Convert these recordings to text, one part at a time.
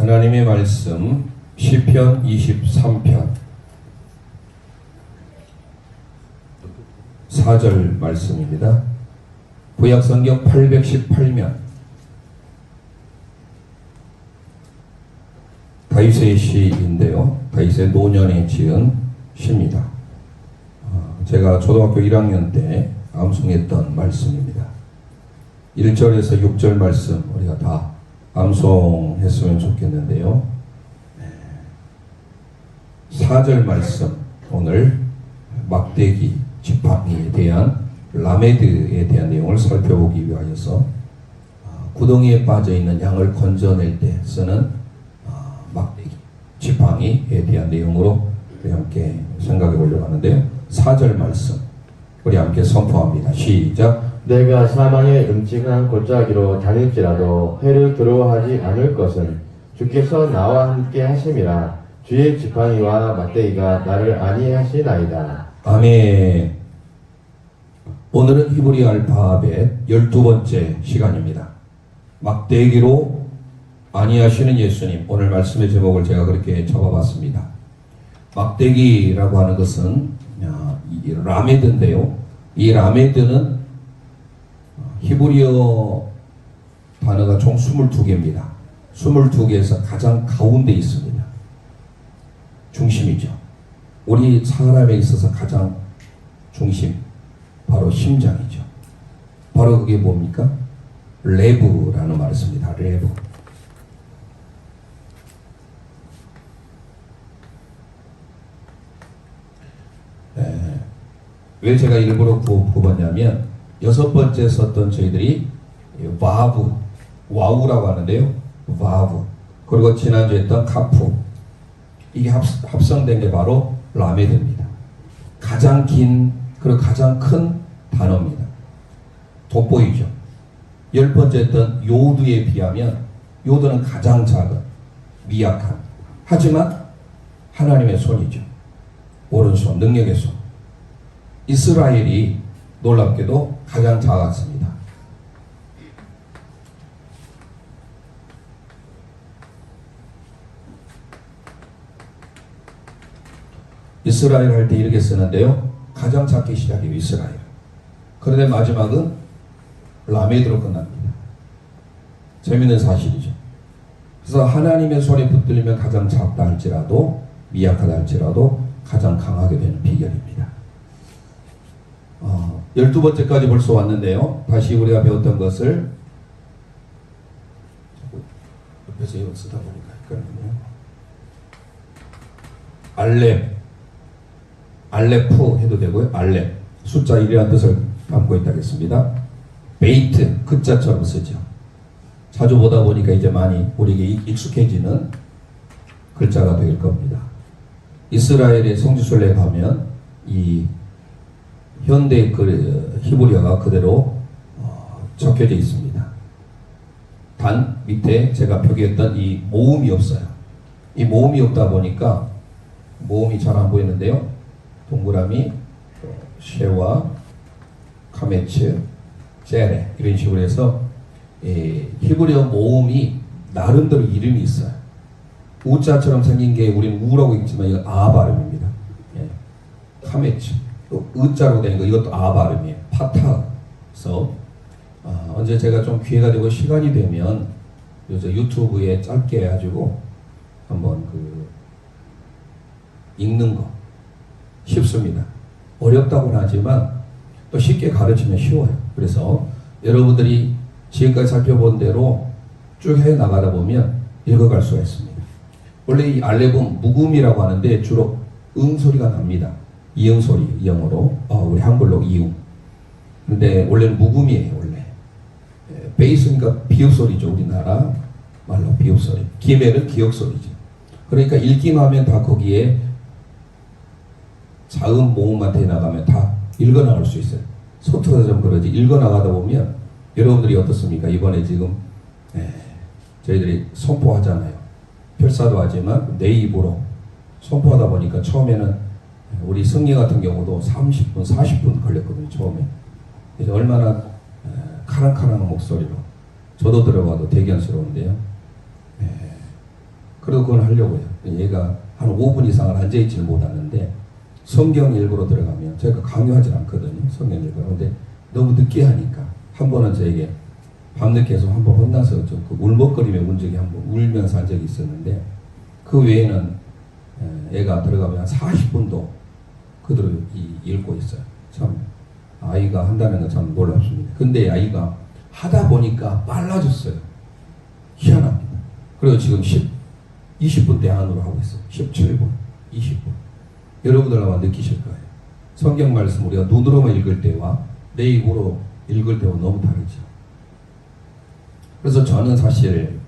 하나님의 말씀 시편 23편 4절 말씀입니다. 구약성경 818면 다윗의 시인데요. 다윗의 노년에 지은 시입니다. 제가 초등학교 1학년 때 암송했던 말씀입니다. 1절에서 6절 말씀 우리가 다 암송했으면 좋겠는데요. 4절 말씀 오늘 막대기 지팡이에 대한 라메드에 대한 내용을 살펴보기 위하여서 구덩이에 빠져있는 양을 건져낼 때 쓰는 막대기 지팡이에 대한 내용으로 우리 함께 생각해 보려고 하는데요. 4절 말씀 우리 함께 선포합니다. 시작. 내가 사망의 음침한 골짜기로 다닐지라도 해를 두려워하지 않을 것은 주께서 나와 함께 하심이라. 주의 지팡이와 막대기가 나를 안위하시나이다. 아멘. 오늘은 히브리 알파벳 12번째 시간입니다. 막대기로 안위하시는 예수님. 오늘 말씀의 제목을 제가 그렇게 잡아봤습니다. 막대기라고 하는 것은 라메드인데요. 이 라메드는 히브리어 단어가 총 22개입니다. 22개에서 가장 가운데 있습니다. 중심이죠. 우리 사람에 있어서 가장 중심, 바로 심장이죠. 바로 그게 뭡니까? 레브라는 말을 씁니다. 레브. 왜 제가 일부러 뽑았냐면 6번째 썼던 저희들이 와브, 와우라고 하는데요. 와브. 그리고 지난주에 했던 카프. 이게 합성된 게 바로 라메드입니다. 가장 긴 그리고 가장 큰 단어입니다. 돋보이죠. 10번째 했던 요드에 비하면 요드는 가장 작은, 미약한. 하지만 하나님의 손이죠. 오른손, 능력의 손. 이스라엘이 놀랍게도 가장 작았습니다. 이스라엘 할 때 이렇게 쓰는데요. 가장 작게 시작해요. 이스라엘. 그런데 마지막은 라메드로 끝납니다. 재밌는 사실이죠. 그래서 하나님의 손에 붙들리면 가장 작다 할지라도 미약하다 할지라도 가장 강하게 되는 비결입니다. 12번째까지 벌써 왔는데요. 다시 우리가 배웠던 것을 옆에서 이거 쓰다 보니까 헷갈리네요. 알레프 해도 되고요. 알렙 숫자 1이라는 뜻을 담고 있다겠습니다. 베이트 글자처럼 쓰죠. 자주 보다 보니까 이제 많이 우리에게 익숙해지는 글자가 될 겁니다. 이스라엘의 성지순례에 가면 이 현대 히브리어가 그대로 적혀져 있습니다. 단 밑에 제가 표기했던 이 모음이 없어요. 이 모음이 없다 보니까 모음이 잘 안 보이는데요. 동그라미, 쉐와, 카메츠, 제레 이런 식으로 해서 히브리어 모음이 나름대로 이름이 있어요. 우자처럼 생긴 게 우리는 우라고 읽지만 이거 아 발음입니다. 카메츠 또 으자로 된 거 이것도 아 발음이에요. 파타서 언제 제가 좀 기회가 되고 시간이 되면 요새 유튜브에 짧게 해가지고 한번 읽는 거 쉽습니다. 어렵다고는 하지만 또 쉽게 가르치면 쉬워요. 그래서 여러분들이 지금까지 살펴본 대로 쭉 해 나가다 보면 읽어갈 수가 있습니다. 원래 이 알렙은 묵음이라고 하는데 주로 응 소리가 납니다. 이응 소리, 영어로 우리 한글로 이응. 근데 원래는 묵음이에요. 원래 베이스니까 비읍 소리죠. 우리나라 말로 비읍 소리. 기매는 기역 소리죠. 그러니까 읽기만 하면 다 거기에 자음 모음만 돼 나가면 다 읽어 나갈 수 있어요. 소투가 좀 그러지 읽어 나가다 보면 여러분들이 어떻습니까? 이번에 지금 저희들이 선포하잖아요. 필사도 하지만 내 입으로 선포하다 보니까 처음에는 우리 승리 같은 경우도 30분, 40분 걸렸거든요. 처음에. 그래서 얼마나 카랑카랑한 목소리로 저도 들어봐도 대견스러운데요. 그래도 그건 하려고요. 얘가 한 5분 이상을 앉아있지를 못하는데 성경 읽으러 들어가면 제가 강요하지 않거든요. 성경 읽으러. 근데 너무 늦게 하니까 한 번은 저에게 밤늦게 해서 한 번 혼나서 좀그 울먹거리며 운 적이 한 번 울면서 한 적이 있었는데 그 외에는 애가 들어가면 한 40분도 그대로 읽고 있어요. 참 아이가 한다는 건 참 놀랍습니다. 근데 아이가 하다 보니까 빨라졌어요. 희한합니다. 그리고 지금 20분대 안으로 하고 있어요. 17분, 20분. 여러분들 아마 느끼실 거예요. 성경 말씀 우리가 눈으로만 읽을 때와 내 입으로 읽을 때와 너무 다르죠. 그래서 저는 사실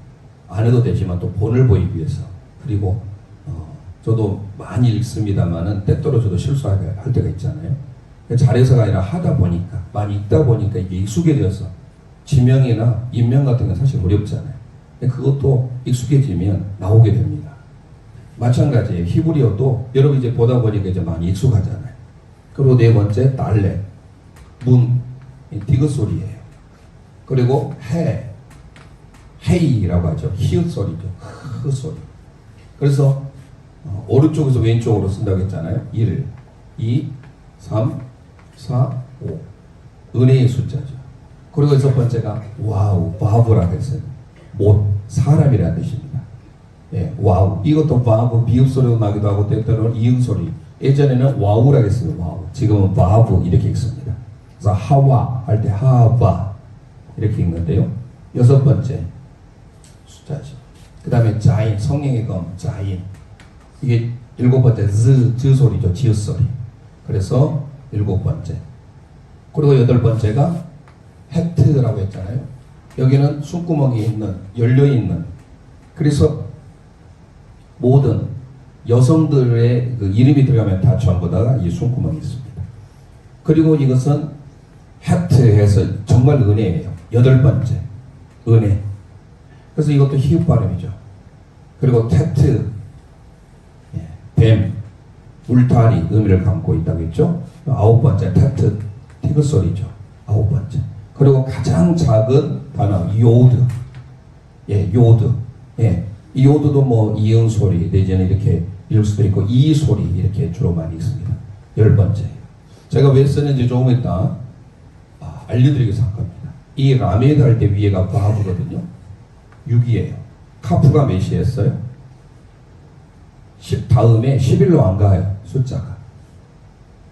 안 해도 되지만 또 본을 보이기 위해서 그리고 저도 많이 읽습니다만은 때때로 저도 실수할 때가 있잖아요. 잘해서가 아니라 하다 보니까 많이 읽다 보니까 이게 익숙해져서 지명이나 인명 같은 건 사실 어렵잖아요. 그것도 익숙해지면 나오게 됩니다. 마찬가지예요. 히브리어도 여러분 이제 보다 보니까 이제 많이 익숙하잖아요. 그리고 네 번째 달레, 문, 디귿 소리예요. 그리고 헤이라고 하죠. 히읗 소리죠. 흐 소리. 그래서 오른쪽에서 왼쪽으로 쓴다고 했잖아요. 1, 2, 3, 4, 5. 은혜의 숫자죠. 그리고 여섯 번째가 와우, 바브라고 했어요. 못, 사람이라는 뜻입니다. 예, 와우. 이것도 바브, 비읍 소리도 나기도 하고 때때로는 이응 소리. 예전에는 와우라고 했어요. 와우. 지금은 바브 이렇게 읽습니다. 그래서 하와 할 때 하바 이렇게 읽는데요. 여섯 번째 숫자죠. 그 다음에 자인, 성령의 검, 자인. 이게 일곱 번째 즈 소리죠. 지읒 소리. 그래서 일곱 번째. 그리고 여덟 번째가 헤트라고 했잖아요. 여기는 숨구멍이 있는, 열려있는. 그래서 모든 여성들의 그 이름이 들어가면 다 전부 다 이 숨구멍이 있습니다. 그리고 이것은 헤트해서 정말 은혜예요. 여덟 번째. 은혜. 그래서 이것도 히읗 발음이죠. 그리고 테트, 뱀, 울타리 의미를 담고 있다고 했죠. 아홉 번째 테트, 티그 소리죠. 아홉 번째. 그리고 가장 작은 단어 요드. 예, 요드. 예, 이 요드도 뭐 이응 소리 내지는 이렇게 읽을 수도 있고 이 소리 이렇게 주로 많이 있습니다. 열 번째. 제가 왜 쓰는지 조금 이따 알려드리기 위해서 할 겁니다. 이 라메드 할 때 위에가 바브거든요. 6이에요. 카프가 몇이었어요? 10 다음에 11로 안 가요. 숫자가.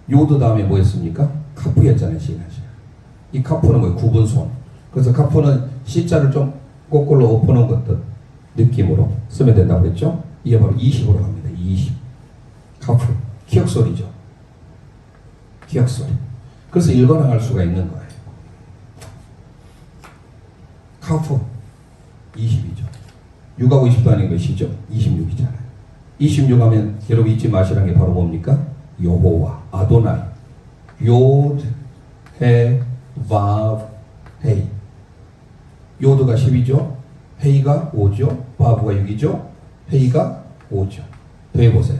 요드 다음에 뭐였습니까? 카프였잖아요. 시간. 이 카프는 뭐예요? 9분손. 그래서 카프는 C자를 좀 거꾸로 엎어놓은 것들 느낌으로 쓰면 된다고 그랬죠? 이게 바로 20으로 갑니다. 20. 카프. 기억소리죠. 기억소리. 그래서 읽어나갈 수가 있는 거예요. 카프. 20이죠. 6하고 20도 아닌 것이죠. 26이잖아요. 26 하면 여러분 잊지 마시라는 게 바로 뭡니까? 여호와, 아도나이. 요드, 헤, 바브, 헤이. 요드가 10이죠. 헤이가 5죠. 바브가 6이죠. 헤이가 5죠. 더해보세요.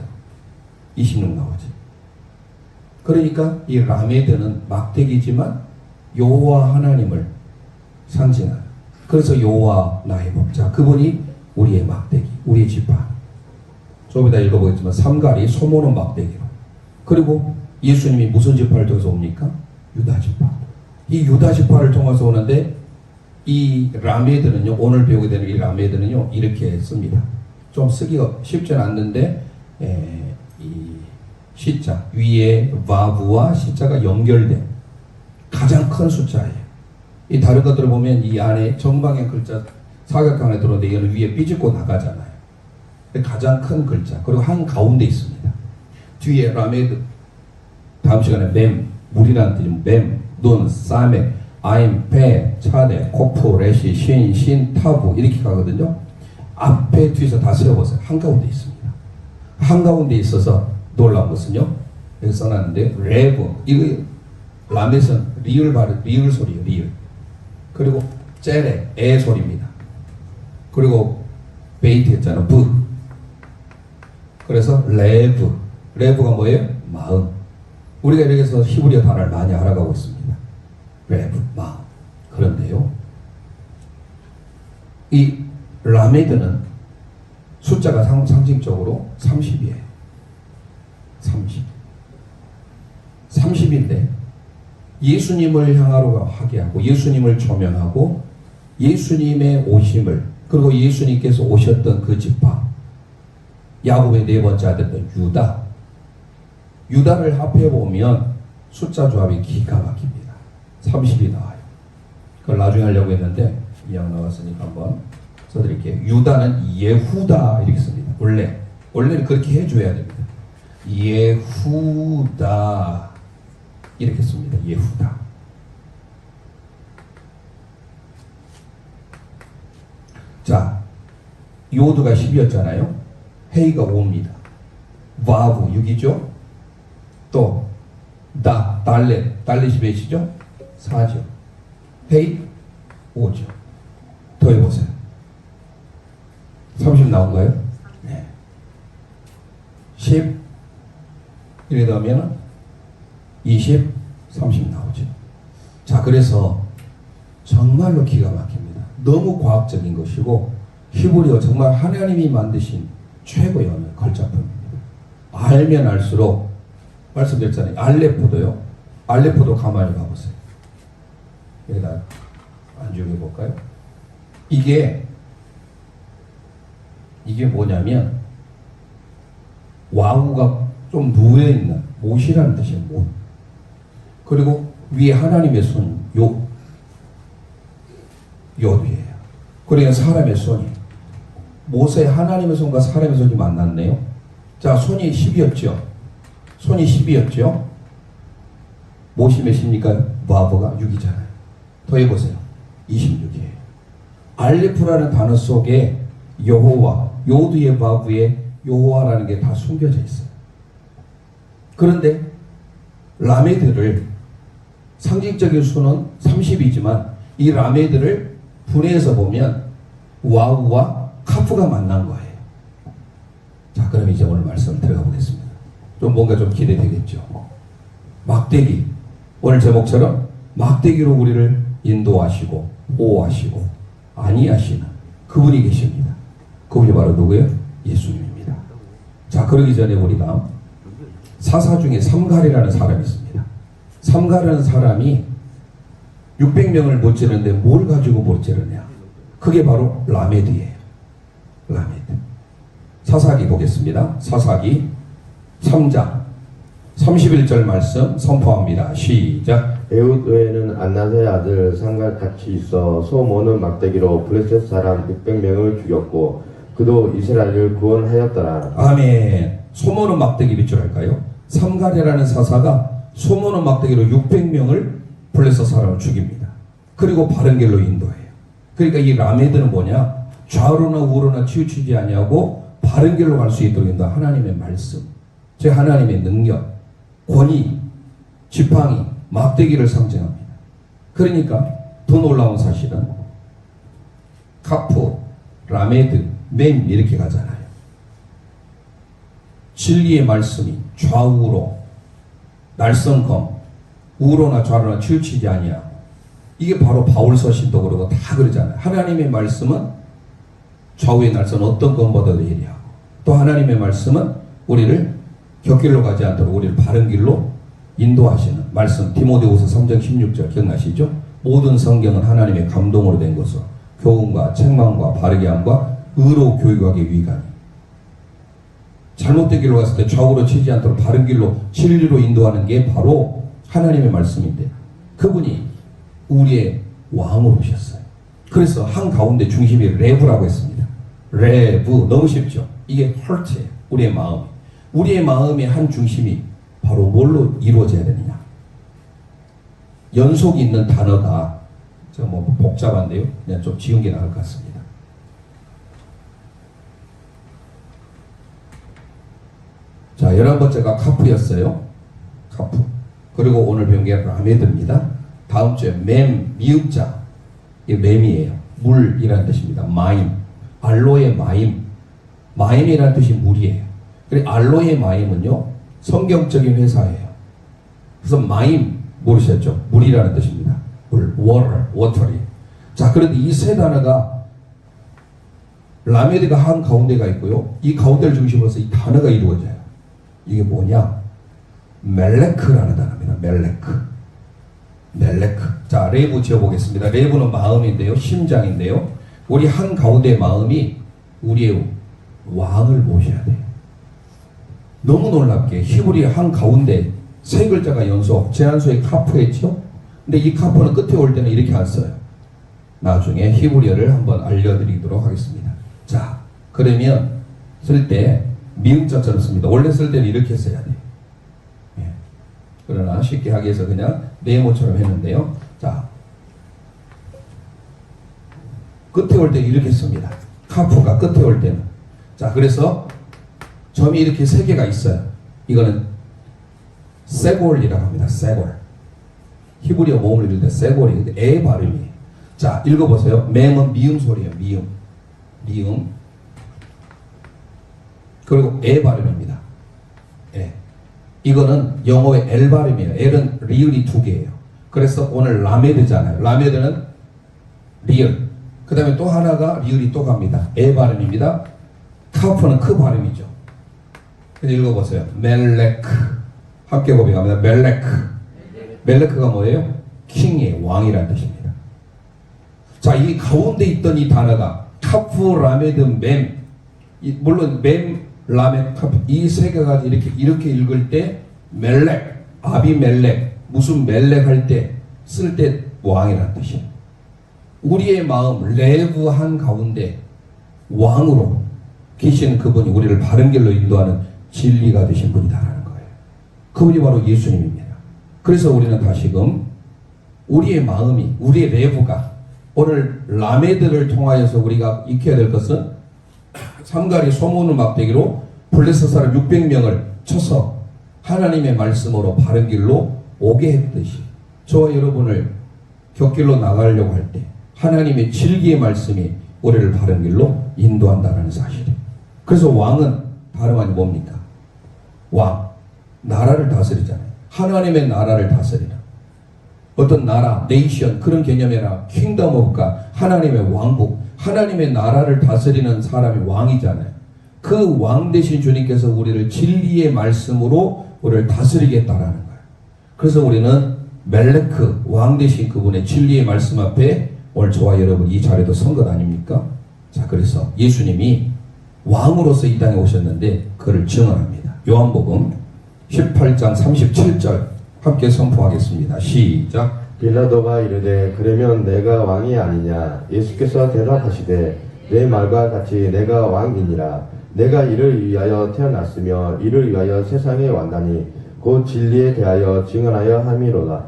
26 나오죠. 그러니까 이 라메드는 막대기지만 여호와 하나님을 상징하는. 그래서 여호와 나의 목자. 그분이 우리의 막대기, 우리의 지팡이. 좀 이따 읽어보겠지만 삼갈이 소모는 막대기로. 그리고 예수님이 무슨 지파를 통해서 옵니까? 유다 지파. 이 유다 지파를 통해서 오는데 이 라메드는요, 오늘 배우게 되는 이 라메드는요 이렇게 씁니다. 좀 쓰기가 쉽지는 않는데 이 시자 위에 바브와 시자가 연결된 가장 큰 숫자예요. 이 다른 것들을 보면 이 안에 정방의 글자 사각형 안에 들어오는데 이거는 위에 삐집고 나가잖아요. 가장 큰 글자. 그리고 한 가운데 있습니다. 뒤에 라메드. 다음 시간에 맴, 물이라는 뜻이 맴, 눈, 싸메, 아임, 배, 차네, 코프, 레시, 신, 타부 이렇게 가거든요. 앞에 뒤에서 다 세워보세요. 한가운데 있습니다. 한가운데 있어서 놀라운 것은요. 여기 써놨는데 레브, 이거 라메선 리을 발음, 리을 소리예요. 리을. 그리고 째레, 에 소리입니다. 그리고 베이트 했잖아. 부. 그래서 레브. 레브가 뭐예요? 마음. 우리가 이렇게 해서 히브리어 단어를 많이 알아가고 있습니다. 레브, 마음. 그런데요. 이 라메드는 숫자가 상징적으로 30이에요. 30. 30인데 예수님을 향하러 하게 하고 예수님을 조명하고 예수님의 오심을 그리고 예수님께서 오셨던 그 지파 야곱의 네 번째 아들던 유다를 합해보면 숫자 조합이 기가 막힙니다. 30이 나와요. 그걸 나중에 하려고 했는데 이왕 나왔으니까 한번 써드릴게요. 유다는 예후다 이렇게 씁니다. 원래는 그렇게 해줘야 됩니다. 예후다 이렇게 씁니다. 예후다. 자, 요드가 10이었잖아요. 헤이가 5입니다. 와브 6이죠. 또 달렛이 몇이죠? 4죠. 헤이 5죠. 더해보세요. 30 나온가요? 네. 10 이렇게 더하면 20, 30 나오죠. 자, 그래서 정말로 기가 막힙니다. 너무 과학적인 것이고 히브리어 정말 하나님이 만드신 최고의 언어 걸작품입니다. 알면 알수록 말씀드렸잖아요. 알레포도 가만히 가보세요. 여기다 안쪽에 볼까요? 이게 뭐냐면 와우가 좀 누워있는 못이라는 뜻이에요. 못. 그리고 위에 하나님의 손 요드예요. 그러니까 사람의 손이 모세 하나님의 손과 사람의 손이 만났네요. 자, 손이 10이었죠. 못이 몇입니까? 와브가 6이잖아요. 더해보세요. 26이에요. 알레프라는 단어 속에 여호와, 요드의 바브에 여호와라는 게 다 숨겨져 있어요. 그런데 라메드를 상징적인 수는 30이지만 이 라메드를 분해해서 보면 와우와 카프가 만난 거예요. 자, 그럼 이제 오늘 말씀 들어가 보겠습니다. 좀 뭔가 좀 기대되겠죠. 막대기, 오늘 제목처럼 막대기로 우리를 인도하시고 보호하시고 안위하시는 그분이 계십니다. 그분이 바로 누구예요? 예수님입니다. 자, 그러기 전에 우리가 사사 중에 삼갈이라는 사람이 있습니다. 삼갈이라는 사람이 600명을 못 지르는데 뭘 가지고 못 지르냐? 그게 바로 라메드예요. 라메드. 사사기 보겠습니다. 사사기 3장 31절 말씀 선포합니다. 시작. 에훗 외에는 안나세의 아들 상갈 같이 있어 소 모는 막대기로 블레셋 사람 600명을 죽였고 그도 이스라엘을 구원하였더라. 아멘. 소모는 막대기 밑줄 할까요? 삼갈이라는 사사가 소모는 막대기로 600명을 블레셋 사람을 죽입니다. 그리고 바른 길로 인도해요. 그러니까 이 라메드는 뭐냐? 좌우로나 우로나 치우치지 아니하고 바른 길로 갈 수 있도록 인도 하나님의 말씀, 즉 하나님의 능력, 권위, 지팡이, 막대기를 상징합니다. 그러니까 더 놀라운 사실은 카프, 라메드, 맴 이렇게 가잖아요. 진리의 말씀이 좌우로 날성검, 우로나 좌로나 치우치지 아니하고 이게 바로 바울서신도 그러고 다 그러잖아요. 하나님의 말씀은 좌우의 날선 어떤 검보다도 예리하고 또 하나님의 말씀은 우리를 곁길로 가지 않도록 우리를 바른 길로 인도하시는 말씀. 디모데후서 3장 16절 기억나시죠? 모든 성경은 하나님의 감동으로 된 것으로 교훈과 책망과 바르게 함과 의로 교육하기 위하니 잘못된 길로 갔을 때 좌우로 치지 않도록 바른 길로 진리로 인도하는 게 바로 하나님의 말씀인데 그분이 우리의 왕으로 오셨어요. 그래서 한가운데 중심이 레브라고 했습니다. 레브 너무 쉽죠? 이게 헐트예요. 우리의 마음. 우리의 마음의 한 중심이 바로 뭘로 이루어져야 되느냐? 연속이 있는 단어가 뭐 복잡한데요. 그냥 좀 지운 게 나을 것 같습니다. 자, 11번째가 카프였어요. 카프. 그리고 오늘 배운 게 라메드입니다. 다음 주에 미읍자. 이 맴이에요. 물이라는 뜻입니다. 마임. 알로에 마임. 마임이라는 뜻이 물이에요. 그리고 알로에 마임은요, 성경적인 회사예요. 그래서 마임, 모르셨죠? 물이라는 뜻입니다. 물, water, watery. 자, 그런데 이 세 단어가 라메드가 한 가운데가 있고요. 이 가운데를 중심으로 해서 이 단어가 이루어져요. 이게 뭐냐? 멜레크라는 단어입니다. 멜레크. 자, 레브 지어보겠습니다. 레브는 마음인데요. 심장인데요. 우리 한 가운데 마음이 우리의 왕을 모셔야 돼요. 너무 놀랍게 히브리 한 가운데 세 글자가 연속, 제한수의 카프했죠? 근데 이 카프는 끝에 올 때는 이렇게 안 써요. 나중에 히브리어를 한번 알려드리도록 하겠습니다. 자, 그러면 쓸 때 미음자처럼 씁니다. 원래 쓸 때는 이렇게 써야 돼요. 예. 그러나 쉽게 하기 위해서 그냥 네모처럼 했는데요. 자, 끝에 올 때 이렇게 씁니다. 카프가 끝에 올 때는. 자, 그래서 점이 이렇게 세 개가 있어요. 이거는 세골이라고 합니다. 세골. 히브리어 모음을 읽을 때 세골이 에 발음이에요. 자, 읽어보세요. 맹은 미음 소리예요. 미음. 그리고 에 발음입니다. 에. 이거는 영어의 엘 발음이에요. 엘은 리을이 두 개예요. 그래서 오늘 라메드잖아요. 라메드는 리을. 그 다음에 또 하나가 리을이 또 갑니다. 에 발음입니다. 카프는 크 발음이죠. 그래서 읽어보세요. 멜레크. 함께 고백합니다. 멜레크가 뭐예요? 킹의 왕이라는 뜻입니다. 자, 이 가운데 있던 이 단어가 카프, 라메드, mem물론 멤, 라메드, 카프 이 세 개가 이렇게 읽을 때 멜렉, 아비멜렉, 무슨 멜렉 할 때 쓸 때 왕이라는 뜻이에요. 우리의 마음 레브 한 가운데 왕으로 계신 그분이 우리를 바른 길로 인도하는 진리가 되신 분이다라는 거예요. 그분이 바로 예수님입니다. 그래서 우리는 다시금 우리의 마음이, 우리의 레브가 오늘 라메드를 통하여서 우리가 익혀야 될 것은 삼가리 소문을 막대기로 블레셋 사람 600명을 쳐서 하나님의 말씀으로 바른 길로 오게 했듯이 저와 여러분을 곁길로 나가려고 할 때 하나님의 진리의 말씀이 우리를 바른 길로 인도한다는 사실이에요. 그래서 왕은 다름 아니 뭡니까? 왕, 나라를 다스리잖아요. 하나님의 나라를 다스리는 어떤 나라, 네이션 그런 개념이 아니라 킹덤 오브 갓, 하나님의 왕국, 하나님의 나라를 다스리는 사람이 왕이잖아요. 그 왕 대신 주님께서 우리를 진리의 말씀으로 우리를 다스리겠다라는 거예요. 그래서 우리는 멜레크, 왕 대신 그분의 진리의 말씀 앞에 오늘 저와 여러분 이 자리도 선 것 아닙니까? 자, 그래서 예수님이 왕으로서 이 땅에 오셨는데 그를 증언합니다. 요한복음 18장 37절 함께 선포하겠습니다. 시작. 빌라도가 이르되 그러면 내가 왕이 아니냐? 예수께서 대답하시되 내 말과 같이 내가 왕이니라. 내가 이를 위하여 태어났으며 이를 위하여 세상에 왔나니 곧 진리에 대하여 증언하여 함이로다.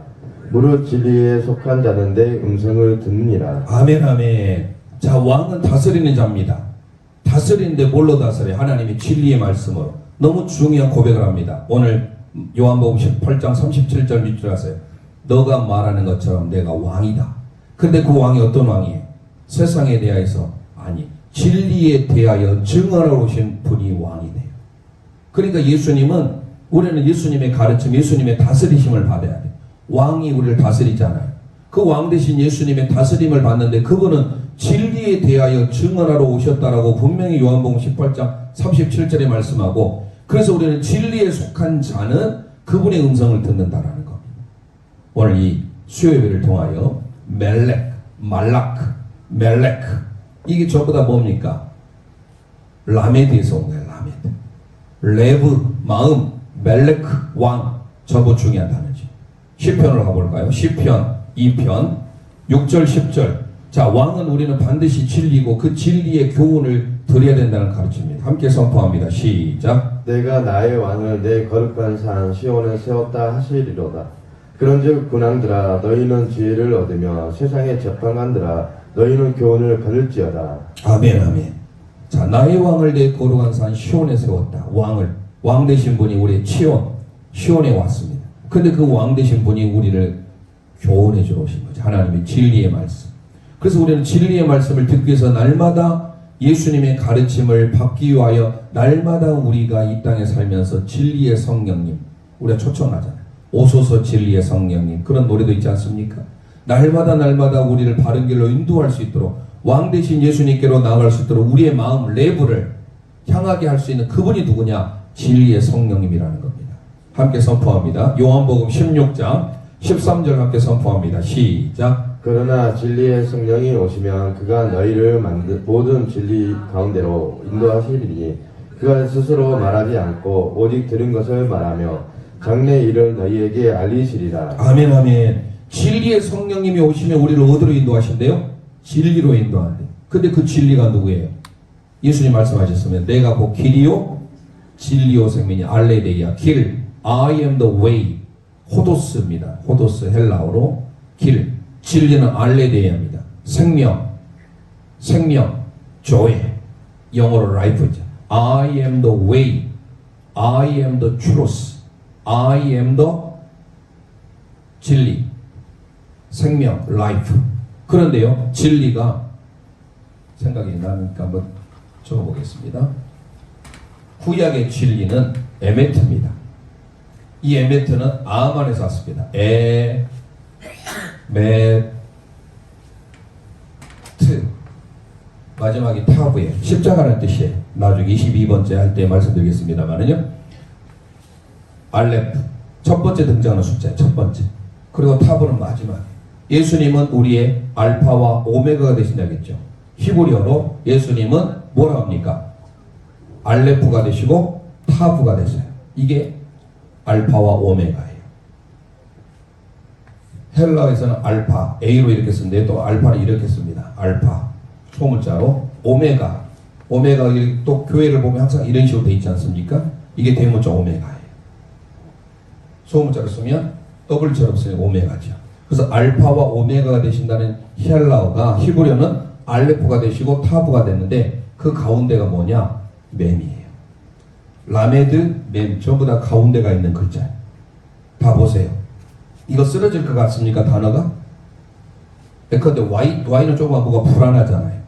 무릇 진리에 속한 자는 내 음성을 듣느니라. 아멘 아멘. 자, 왕은 다스리는 자입니다. 다스리는데 뭘로 다스려? 하나님의 진리의 말씀으로. 너무 중요한 고백을 합니다. 오늘 요한복음 18장 37절 밑줄 하세요. 너가 말하는 것처럼 내가 왕이다. 근데 그 왕이 어떤 왕이에요? 세상에 대하여서 아니 진리에 대하여 증언하러 오신 분이 왕이 돼요. 그러니까 예수님은 우리는 예수님의 가르침, 예수님의 다스리심을 받아야 돼요. 왕이 우리를 다스리잖아요. 그 왕 대신 예수님의 다스림을 받는데 그분은 진리에 대하여 증언하러 오셨다라고 분명히 요한복음 18장 37절에 말씀하고 그래서 우리는 진리에 속한 자는 그분의 음성을 듣는다라는 겁니다. 오늘 이 수요예배를 통하여 멜렉, 말라크, 멜렉 이게 전부 다 뭡니까? 라메드에서 온 거예요. 라메드. 레브, 마음, 멜렉, 왕 전부 중요한 단어죠. 시편으로 가볼까요? 시편 2편 6절 10절. 자, 왕은 우리는 반드시 진리고 그 진리의 교훈을 드려야 된다는 가르침입니다. 함께 선포합니다. 시작. 내가 나의 왕을 내 거룩한 산 시온에 세웠다 하시리로다. 그런즉 군왕들아 너희는 지혜를 얻으며 세상의 재판관들아 너희는 교훈을 받을지어다. 아멘 아멘. 자, 나의 왕을 내 거룩한 산 시온에 세웠다. 왕 되신 분이 우리의 시온에 왔습니다. 근데 그 왕 되신 분이 우리를 교훈해 주러 오신 거죠. 하나님의 진리의 말씀. 그래서 우리는 진리의 말씀을 듣기 위해서 날마다 예수님의 가르침을 받기 위하여 날마다 우리가 이 땅에 살면서 진리의 성령님 우리가 초청하잖아요. 오소서 진리의 성령님 그런 노래도 있지 않습니까? 날마다 우리를 바른 길로 인도할 수 있도록 왕 대신 예수님께로 나아갈 수 있도록 우리의 마음 레벨을 향하게 할 수 있는 그분이 누구냐? 진리의 성령님이라는 겁니다. 함께 선포합니다. 요한복음 16장 13절 함께 선포합니다. 시작. 그러나 진리의 성령이 오시면 그가 너희를 모든 진리 가운데로 인도하시리니 그가 스스로 말하지 않고 오직 들은 것을 말하며 장래 일을 너희에게 알리시리라. 아멘 아멘. 진리의 성령님이 오시면 우리를 어디로 인도하신대요? 진리로 인도한대. 근데 그 진리가 누구예요? 예수님 말씀하셨으면 내가 곧 길이요 진리요 생명이 알레데이아 길 I am the way 호도스입니다. 호도스 헬라어로 길 진리는 알레데이아입니다. 생명 조에 영어로 life죠. I am the way I am the truth I am the 진리 생명 life. 그런데요 진리가 생각이 나니까 한번 적어보겠습니다. 구약의 진리는 에메트입니다. 이 에메트는 아만에서 왔습니다. 에메트 마지막이 타브예요. 십자가라는 뜻이에요. 나중에 22번째 할 때 말씀드리겠습니다만은요. 알레프 첫 번째 등장하는 숫자예요. 첫 번째. 그리고 타브는 마지막. 예수님은 우리의 알파와 오메가가 되신다겠죠. 히브리어로 예수님은 뭐라 합니까? 알레프가 되시고 타브가 되세요. 이게 알파와 오메가예요. 헬라에서는 알파, A로 이렇게 쓰는데 또 알파는 이렇게 씁니다. 알파, 소문자로 오메가. 오메가 또 교회를 보면 항상 이런 식으로 되어 있지 않습니까? 이게 대문자 오메가예요. 소문자로 쓰면 W처럼 쓰면 오메가죠. 그래서 알파와 오메가가 되신다는 헬라어가 히브리어는 알레프가 되시고 타브가 됐는데 그 가운데가 뭐냐? mem이에요. 라메드, 멤 전부 다 가운데가 있는 글자예요. 다 보세요. 이거 쓰러질 것 같습니까? 단어가? 근데 Y는 조금 뭐가 불안하잖아요.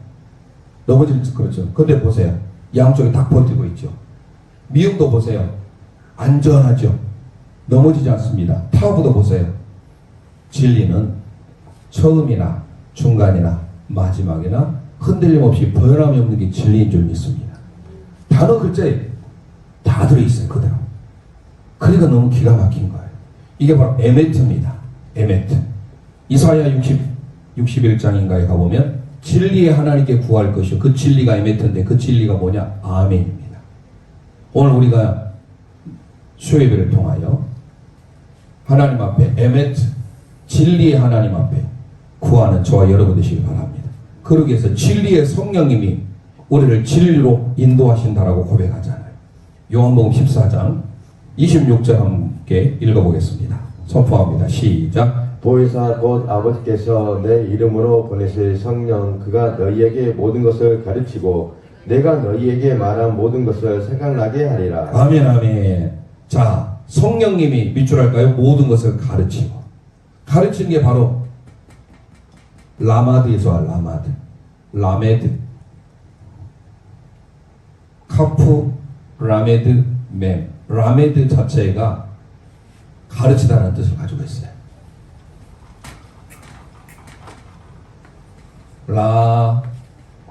넘어질 그렇죠. 근데 보세요. 양쪽에 딱 버티고 있죠. 미음도 보세요. 안전하죠. 넘어지지 않습니다. 타브도 보세요. 진리는 처음이나 중간이나 마지막이나 흔들림 없이 변함이 없는 게 진리인 줄 믿습니다. 단어 글자에 다 들어있어요. 그대로. 그러니까 너무 기가 막힌 거예요. 이게 바로 에메트입니다. 에메트. 이사야 61장인가에 가보면 진리의 하나님께 구할 것이요. 그 진리가 에메트인데 그 진리가 뭐냐? 아멘입니다. 오늘 우리가 수요예배를 통하여 하나님 앞에 에메트 진리의 하나님 앞에 구하는 저와 여러분 되시길 바랍니다. 그러기 위해서 진리의 성령님이 우리를 진리로 인도하신다라고 고백하잖아요. 요한복음 14장 26절 함께 읽어보겠습니다. 선포합니다. 시작. 보혜사 곧 아버지께서 내 이름으로 보내실 성령 그가 너희에게 모든 것을 가르치고 내가 너희에게 말한 모든 것을 생각나게 하리라. 아멘 아멘. 자, 성령님이 밑줄 할까요? 모든 것을 가르치고. 가르치는 게 바로 라마드에서 와. 라마드 라메드 카프 라메드 mem 라메드 자체가 가르치다라는 뜻을 가지고 있어요.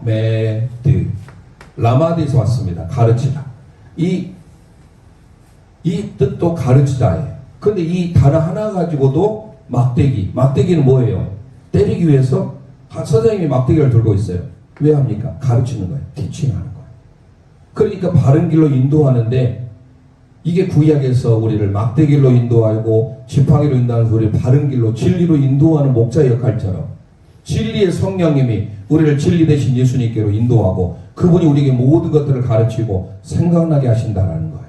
라메드 라마드에서 왔습니다. 가르치다. 이 뜻도 가르치다예요. 근데 이 단어 하나 가지고도 막대기는 뭐예요? 때리기 위해서 선생님이 막대기를 들고 있어요. 왜 합니까? 가르치는 거예요. 티칭하는 거예요. 그러니까 바른 길로 인도하는데 이게 구약에서 우리를 막대기로 인도하고 지팡이로 인도하는 우리를 바른 길로 진리로 인도하는 목자 역할처럼 진리의 성령님이 우리를 진리 대신 예수님께로 인도하고 그분이 우리에게 모든 것들을 가르치고 생각나게 하신다는 거예요.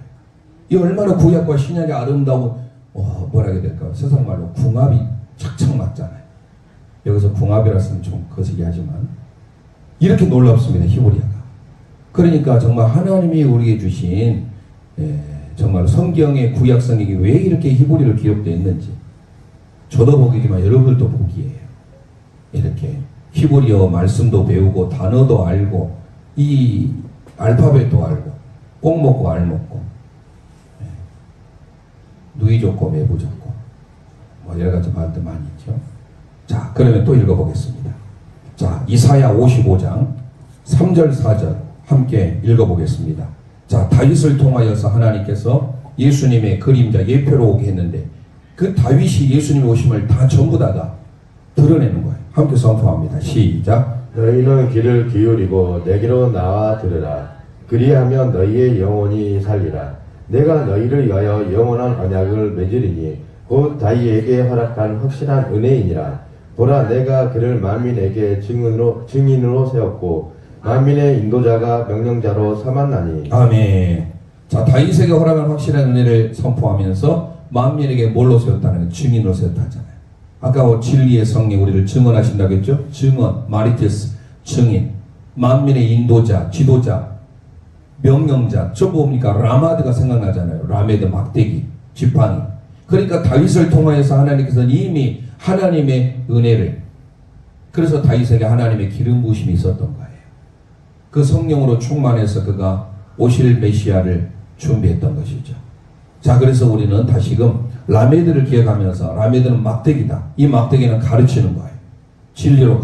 이 얼마나 구약과 신약의 아름다운 뭐라 해야 될까? 세상 말로 궁합이 착착 맞잖아요. 여기서 궁합이라 쓰면 좀 거시기 하지만 이렇게 놀랍습니다. 히브리어가. 그러니까 정말 하나님이 우리에게 주신 정말 성경의 구약 성경이 왜 이렇게 히브리어로 기록되어 있는지 저도 보기지만 여러분들도 보기예요. 이렇게 히브리어 말씀도 배우고 단어도 알고 이 알파벳도 알고 꼭 먹고 알 먹고 누이 좋고 매부 좋고 뭐 여러 가지 말도 많이 있죠. 자, 그러면 또 읽어보겠습니다. 자, 이사야 55장 3절 4절 함께 읽어보겠습니다. 자, 다윗을 통하여서 하나님께서 예수님의 그림자 예표로 오게 했는데 그 다윗이 예수님의 오심을 다 전부 다가 드러내는 거예요. 함께 선포합니다. 시작. 너희는 귀를 기울이고 내게로 나와 들으라. 그리하면 너희의 영혼이 살리라. 내가 너희를 위하여 영원한 언약을 맺으리니 곧 다윗에게 허락한 확실한 은혜이니라. 보라, 내가 그를 만민에게 증인으로 세웠고 만민의 인도자가 명령자로 삼았나니. 아멘. 자, 다윗에게 허락한 확실한 은혜를 선포하면서 만민에게 뭘로 세웠다는 증인으로 세웠다 하잖아요. 아까 진리의 성령 우리를 증언하신다고 했죠? 증언, 마리테스, 증인, 만민의 인도자, 지도자, 명령자. 저 뭡니까? 라마드가 생각나잖아요. 라메드, 막대기, 지팡이. 그러니까 다윗을 통하여서 하나님께서는 이미 하나님의 은혜를, 그래서 다윗에게 하나님의 기름 부으심이 있었던 거예요. 그 성령으로 충만해서 그가 오실 메시아를 준비했던 것이죠. 자, 그래서 우리는 다시금 라메드를 기억하면서, 라메드는 막대기다. 이 막대기는 가르치는 거예요. 진리로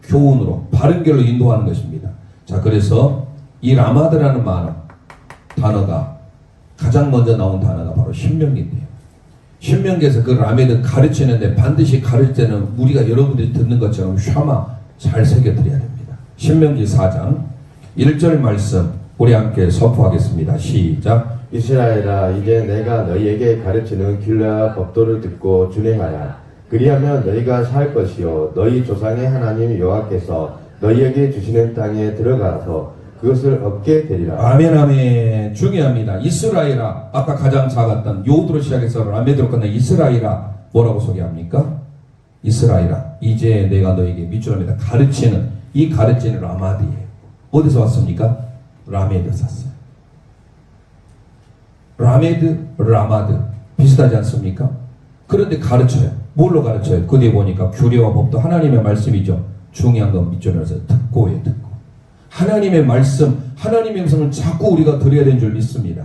교훈으로 바른 길로 인도하는 것입니다. 자, 그래서 이 라마드라는 단어가 가장 먼저 나온 단어가 바로 신명기인데요. 신명기에서 그 라메드 가르치는데 반드시 가르칠 때는 우리가 여러분들이 듣는 것처럼 샤마 잘 새겨드려야 됩니다. 신명기 4장 1절 말씀 우리 함께 선포하겠습니다. 시작. 이스라엘아, 이제 내가 너희에게 가르치는 균례와 법도를 듣고 준행하라. 그리하면 너희가 살 것이요 너희 조상의 하나님 여호와께서 너희에게 주시는 땅에 들어가서 그것을 얻게 되리라. 아멘, 아멘. 중요합니다. 이스라엘아, 아까 가장 작았던 요드로 시작해서 라메드로 끝난 이스라엘아, 뭐라고 소개합니까? 이스라엘아, 이제 내가 너에게 밑줄합니다. 가르치는, 이 가르치는 라마드예요. 어디서 왔습니까? 라메드에서 왔어요. 라메드, 라마드 비슷하지 않습니까? 그런데 가르쳐요. 뭘로 가르쳐요? 그 뒤에 보니까 규례와 법도 하나님의 말씀이죠. 중요한 건 밑줄에서 듣고에 듣고. 하나님의 말씀, 하나님의 음성을 자꾸 우리가 들어야 되는 줄 믿습니다.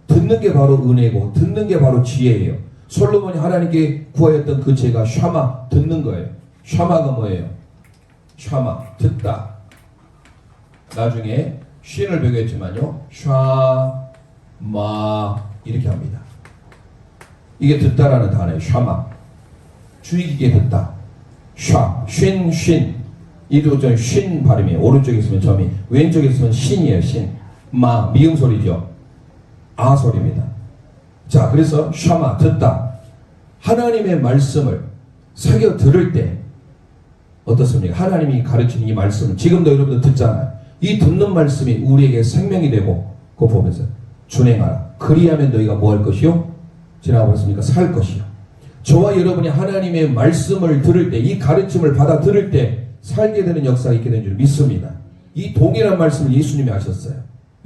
듣는 게 바로 은혜고 듣는 게 바로 지혜예요. 솔로몬이 하나님께 구하였던 그 죄가 샤마, 듣는 거예요. 샤마가 뭐예요? 샤마, 듣다. 나중에 쉰을 배우겠지만요, 샤마 이렇게 합니다. 이게 듣다라는 단어예요. 샤마, 주의 깊게 듣다. 쉰 이도 좀 쉰 발음이에요. 오른쪽에 있으면 점이, 왼쪽에 있으면 신이에요. 신. 미음 소리죠. 아 소리입니다. 자, 그래서 샤마, 듣다. 하나님의 말씀을 새겨 들을 때 어떻습니까? 하나님이 가르치는 이 말씀을 지금도 여러분들 듣잖아요. 이 듣는 말씀이 우리에게 생명이 되고, 그거 보면서 준행하라. 그리하면 너희가 뭐 할 것이요? 지나가봤습니까? 살 것이요. 저와 여러분이 하나님의 말씀을 들을 때, 이 가르침을 받아 들을 때 살게 되는 역사가 있게 된 줄 믿습니다. 이 동일한 말씀을 예수님이 하셨어요.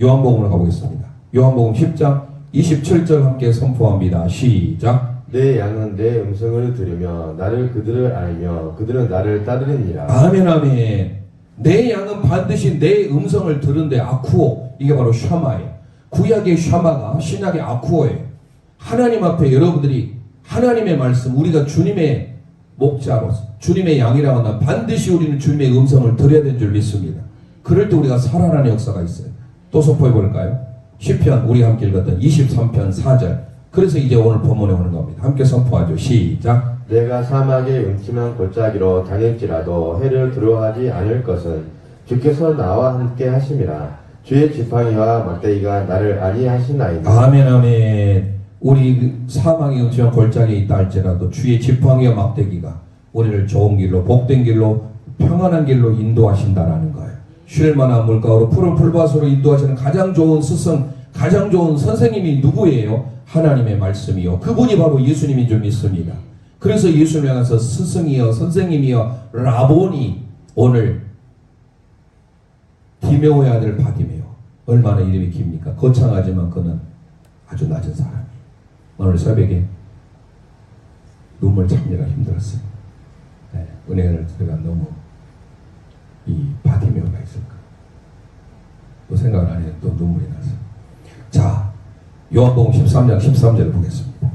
요한복음으로 가보겠습니다. 요한복음 10장 27절 함께 선포합니다. 시작. 내 양은 내 음성을 들으며 나를 그들을 알며 그들은 나를 따르느니라. 아멘, 아멘. 내 양은 반드시 내 음성을 들은데, 아쿠오, 이게 바로 샤마예요. 구약의 샤마가 신약의 아쿠오예요. 하나님 앞에 여러분들이 하나님의 말씀, 우리가 주님의 목자로서 주님의 양이라고 한다면 반드시 우리는 주님의 음성을 들어야 되는 줄 믿습니다. 그럴 때 우리가 살아나는 역사가 있어요. 또 선포해 볼까요? 시편 우리 함께 읽었던 23편 4절. 그래서 이제 오늘 본문에 오는 겁니다. 함께 선포하죠. 시작. 내가 사막의 음침한 골짜기로 다닐지라도 해를 두려워하지 않을 것은 주께서 나와 함께 하심이라. 주의 지팡이와 막대기가 나를 안위하시나이다. 아멘, 아멘. 우리 사망의 음침한 골짜기에 있다 할지라도 주의 지팡이와 막대기가 우리를 좋은 길로, 복된 길로, 평안한 길로 인도하신다라는 거예요. 쉴만한 물가로 푸른 풀밭으로 인도하시는 가장 좋은 스승, 가장 좋은 선생님이 누구예요? 하나님의 말씀이요. 그분이 바로 예수님인 줄 믿습니다. 그래서 예수님을 향해서 스승이여, 선생님이여, 라보니. 오늘 디메오의 아들 바디메오, 얼마나 이름이 깁니까? 거창하지만 그는 아주 낮은 사람이에요. 오늘 새벽에 눈물 참기가 힘들었어요. 네, 은혜를 제가 너무 이 바디메오가 있을까 또 생각을 안 해도 또 눈물이 나서. 자, 요한복음 13장 13절을 보겠습니다.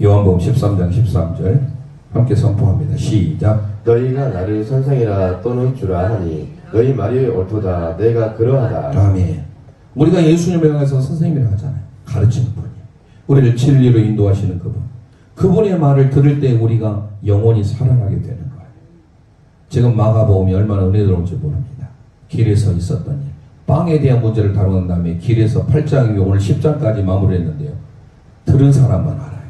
요한복음 13장 13절 함께 선포합니다. 시작. 너희가 나를 선생이라 또는 주라 하니 너희 말이 옳도다. 내가 그러하다. 아멘. 우리가 예수님을 향해서 선생님이라 하잖아요. 가르치는 분이. 우리를 진리로 인도하시는 그분. 그분의 말을 들을 때 우리가 영원히 살아나게 되는 거예요. 지금 마가복음이 얼마나 은혜로운지 모릅니다. 길에서 있었던 일. 빵에 대한 문제를 다룬 다음에 길에서 8장이 오늘 10장까지 마무리했는데요. 들은 사람만 알아요.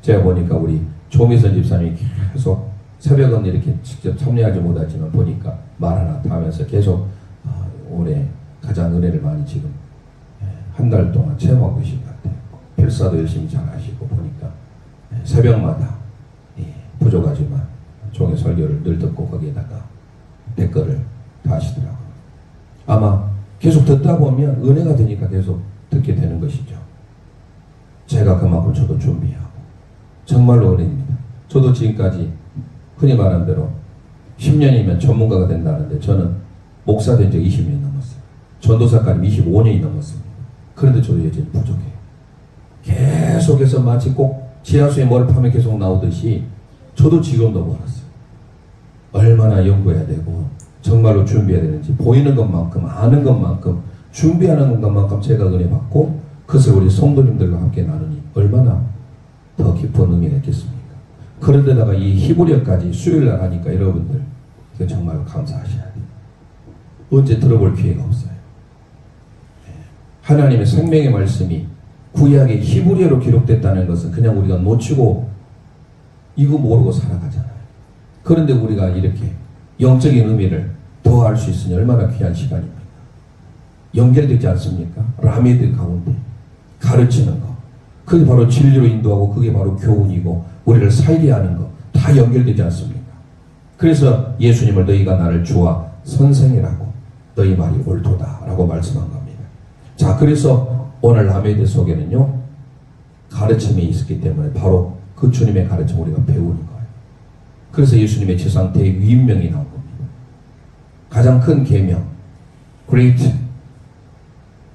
제가 보니까 우리 조미선 집사님이 계속 새벽은 이렇게 직접 참여하지 못하지만 보니까 말 하나 다 하면서 계속 올해 가장 은혜를 많이 지금 한 달 동안 체험하고 계신 것 같아요. 필사도 열심히 잘 하시고 보니까 새벽마다 부족하지만 종의 설교를 늘 듣고 거기에다가 댓글을 다 하시더라고요. 아마 계속 듣다 보면 은혜가 되니까 계속 듣게 되는 것이죠. 제가 그만큼 저도 준비하고 정말로 은혜입니다. 저도 지금까지 흔히 말하는 대로 10년이면 전문가가 된다는데 저는 목사 된 지 20년이 넘었어요. 전도사까지 25년이 넘었습니다. 그런데 저도 여전히 부족해요. 계속해서 마치 꼭 지하수에 뭘 파면 계속 나오듯이 저도 지금도 멀었어요. 얼마나 연구해야 되고 정말로 준비해야 되는지 보이는 것만큼 아는 것만큼 준비하는 것만큼 제가 은혜 받고 그것을 우리 성도님들과 함께 나누니 얼마나 더 깊은 의미가 있겠습니까? 그런데다가 이 히브리어까지 수요일날 하니까 여러분들 정말 감사하셔야 돼요. 언제 들어볼 기회가 없어요. 하나님의 생명의 말씀이 구약의 히브리어로 기록됐다는 것은 그냥 우리가 놓치고 이거 모르고 살아가잖아요. 그런데 우리가 이렇게 영적인 의미를 더 알 수 있으니 얼마나 귀한 시간입니까? 연결되지 않습니까? 라메드 가운데 가르치는 거, 그게 바로 진리로 인도하고 그게 바로 교훈이고 우리를 살게 하는 거 다 연결되지 않습니까? 그래서 예수님을 너희가 나를 주와 선생이라고 너희 말이 옳도다 라고 말씀한 겁니다. 자, 그래서 오늘 라메드 속에는요 가르침이 있었기 때문에 바로 그 주님의 가르침 우리가 배우는 거예요. 그래서 예수님의 지상태의 위임명이 나온 겁니다. 가장 큰 계명, Great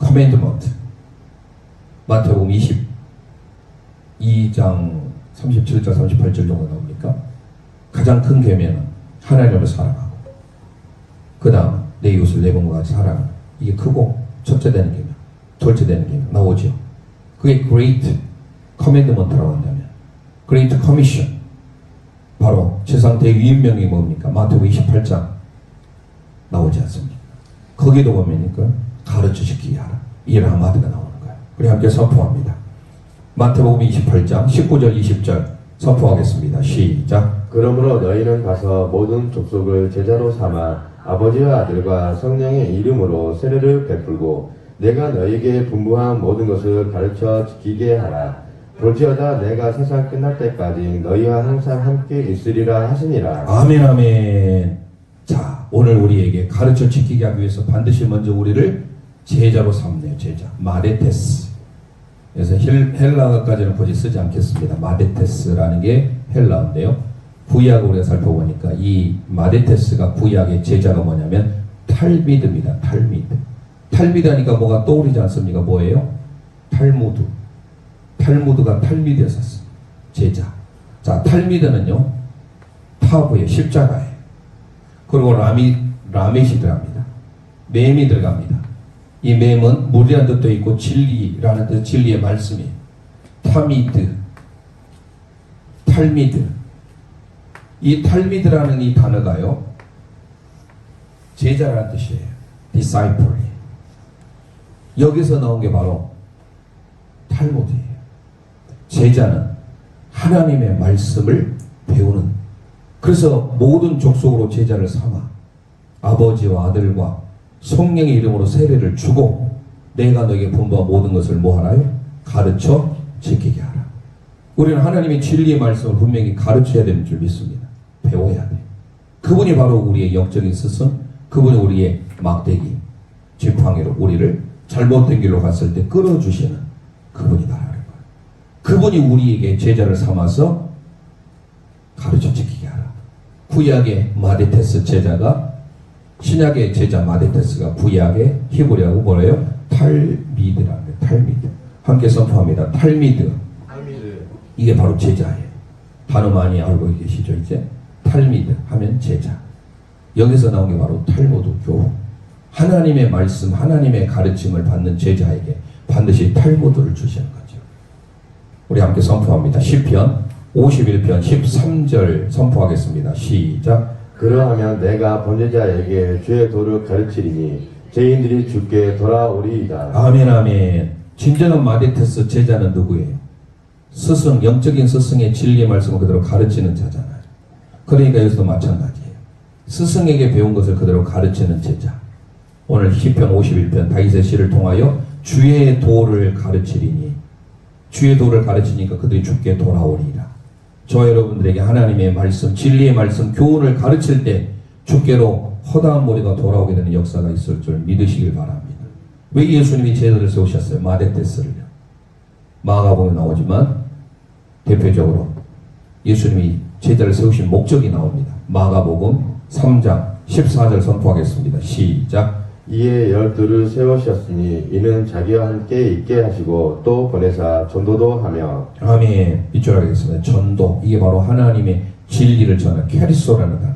Commandment, 마태복음 22장 37절 38절 정도 나옵니까? 가장 큰 계명은 하나님을 사랑하고 그 다음 내 이웃을 내 몸과 같이 사랑하는, 이게 크고 첫째 되는 계명, 둘째 되는 계명 나오죠. 그게 Great Commandment라고 한다면 Great Commission, 바로 지상태의 위임명이 뭡니까? 마태복음 28장 나오지 않습니까? 거기도 보면니까 가르쳐 시키게 하라, 이 라마드가 나오는 거예요. 우리 함께 선포합니다. 마태복음 28장 19절 20절 선포하겠습니다. 시작. 그러므로 너희는 가서 모든 족속을 제자로 삼아 아버지와 아들과 성령의 이름으로 세례를 베풀고 내가 너희에게 분부한 모든 것을 가르쳐 지키게 하라. 볼지어다 내가 세상 끝날 때까지 너희와 항상 함께 있으리라 하시니라. 아멘 아멘. 자, 오늘 우리에게 가르쳐 지키게 하기 위해서 반드시 먼저 우리를 제자로 삼네요. 제자, 마데테스. 그래서 헬라어까지는 굳이 쓰지 않겠습니다. 마데테스라는 게 헬라어인데요, 구약을 우리가 살펴보니까 이 마데테스가 구약의 제자가 뭐냐면 탈미드입니다. 탈미드. 탈미드 하니까 뭐가 떠오르지 않습니까? 뭐예요? 탈무드. 탈무드가 탈미드였었어요. 제자. 자, 탈미드는요 타부의 십자가예요. 그리고 라멧이 들어갑니다. 맴이 들어갑니다. 이 맴은 물이라는 뜻도 있고 진리라는 뜻, 진리의 말씀이에요. 타미드, 탈미드. 이 탈미드라는 이 단어가요 제자라는 뜻이에요. disciple. 여기서 나온 게 바로 탈무드예요. 제자는 하나님의 말씀을 배우는, 그래서 모든 족속으로 제자를 삼아 아버지와 아들과 성령의 이름으로 세례를 주고 내가 너에게 분부한 모든 것을 뭐 하라요? 가르쳐 지키게 하라. 우리는 하나님의 진리의 말씀을 분명히 가르쳐야 되는 줄 믿습니다. 배워야 돼. 그분이 바로 우리의 영적인 스승, 그분이 우리의 막대기, 지팡이로 우리를 잘못된 길로 갔을 때 끌어주시는 그분이 바라는 거예요. 그분이 우리에게 제자를 삼아서 가르쳐 지키게 하라. 구약의 마데테스 제자가, 신약의 제자 마데테스가 구약의 히브리어하고 뭐래요? 탈미드라는 거예요. 탈미드. 함께 선포합니다. 탈미드. 탈미드. 이게 바로 제자예요. 단어 많이 알고 계시죠 이제? 탈미드 하면 제자. 여기서 나온 게 바로 탈무드 교훈. 하나님의 말씀, 하나님의 가르침을 받는 제자에게 반드시 탈무드를 주시는 거죠. 우리 함께 선포합니다. 시편 51편 13절 선포하겠습니다. 시작. 그러하면 내가 범죄자에게 주의 도를 가르치리니 죄인들이 주께 돌아오리이다. 아멘 아멘. 진정한 마데테스 제자는 누구예요? 스승, 영적인 스승의 진리의 말씀을 그대로 가르치는 자잖아요. 그러니까 여기서도 마찬가지예요. 스승에게 배운 것을 그대로 가르치는 제자. 오늘 시편 51편 다윗의 시를 통하여 주의 도를 가르치리니, 주의 도를 가르치니까 그들이 주께 돌아오리라. 저와 여러분들에게 하나님의 말씀, 진리의 말씀, 교훈을 가르칠 때 주께로 허다한 머리가 돌아오게 되는 역사가 있을 줄 믿으시길 바랍니다. 왜 예수님이 제자를 세우셨어요? 마데테스를요. 마가복음에 나오지만 대표적으로 예수님이 제자를 세우신 목적이 나옵니다. 마가복음 3장 14절 선포하겠습니다. 시작. 이에 12를 세우셨으니 이는 자기와 함께 있게 하시고 또 보내사 전도도 하며. 아멘. 밑줄 하겠습니다. 전도. 이게 바로 하나님의 진리를 전하는 캐리소라는 단어.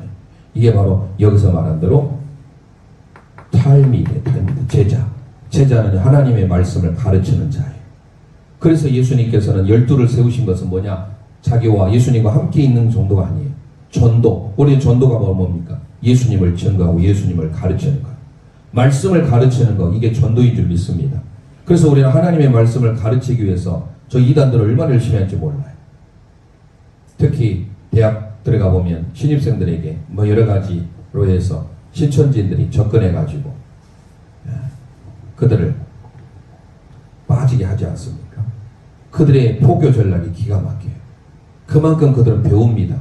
이게 바로 여기서 말한 대로 탈미드, 제자. 제자는 하나님의 말씀을 가르치는 자예요. 그래서 예수님께서는 12를 세우신 것은 뭐냐? 자기와 예수님과 함께 있는 정도가 아니에요. 전도. 우리의 전도가 뭡니까? 예수님을 증거하고 예수님을 가르치는 것. 말씀을 가르치는 것, 이게 전도인 줄 믿습니다. 그래서 우리는 하나님의 말씀을 가르치기 위해서 저 이단들을 얼마나 열심히 할지 몰라요. 특히 대학 들어가 보면 신입생들에게 뭐 여러 가지로 해서 신천지인들이 접근해가지고 그들을 빠지게 하지 않습니까? 그들의 포교 전략이 기가 막혀요. 그만큼 그들은 배웁니다.